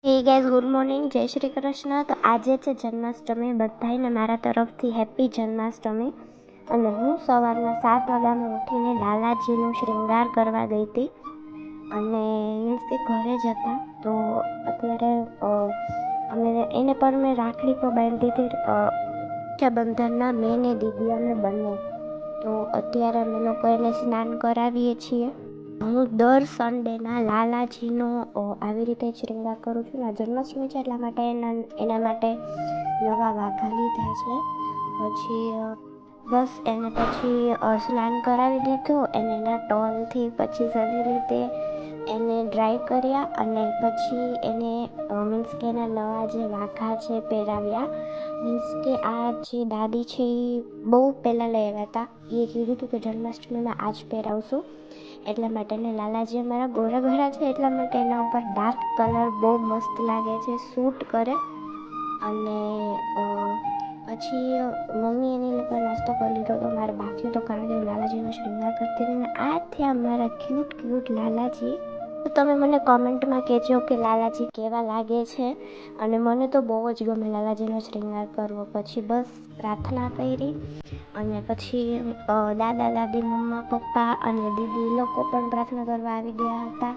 Hey guys, good morning, જય શ્રી કૃષ્ણ. તો આજે છે જન્માષ્ટમી. બધાને મારા તરફથી હેપી જન્માષ્ટમી. અને હું સવારના 7 વાગ્યામાં ઉઠીને લાલાજીનું શૃંગાર કરવા ગઈ હતી. અને મીન્સ કે ઘરે જ હતા. તો અત્યારે અમે એને પર મેં રાખડી પણ બાંધી હતી રક્ષાબંધનના. મેં ને દીદી અમે બંને. તો અત્યારે અમે લોકો એને સ્નાન કરાવીએ છીએ. હું દર સન્ડેના લાલાજીનો આવી રીતે શૃંગાર કરું છું. આ જન્માષ્ટમી છે એટલા માટે એના માટે નવા વાઘા લીધા છે. પછી બસ એને પછી સ્નાન કરાવી દીધું. એને એના ટોલથી પછી સારી રીતે એને ડ્રાય કર્યા. અને પછી એને મીન્સ કે એના નવા જે વાઘા છે પહેરાવ્યા. મીન્સ કે આ જે દાદી છે એ બહુ પહેલાં લઈ આવ્યા હતા. એ કીધું હતું કે જન્માષ્ટમીમાં આ જ પહેરાવશું. એટલા માટે ને લાલાજી અમારા ગોરા ગોરા છે એટલા માટે એના ઉપર ડાર્ક કલર બહુ મસ્ત લાગે છે, સૂટ કરે. અને પછી મમ્મી એની લોકો નાસ્તો કરી લીધો તો મારે બાકી તો કારણ લાલાજીનો શૃંગાર કરતી હતી. આ થયા મારા ક્યુટ લાલાજી. તો તમે મને કોમેન્ટમાં કહેજો કે લાલાજી કેવા લાગે છે. અને મને તો બહુ જ ગમે લાલાજીનો શૃંગાર કરવો. પછી બસ પ્રાર્થના કરી. અને પછી દાદા દાદી, મમ્મા પપ્પા અને દીદી લોકો પણ પ્રાર્થના કરવા આવી ગયા હતા.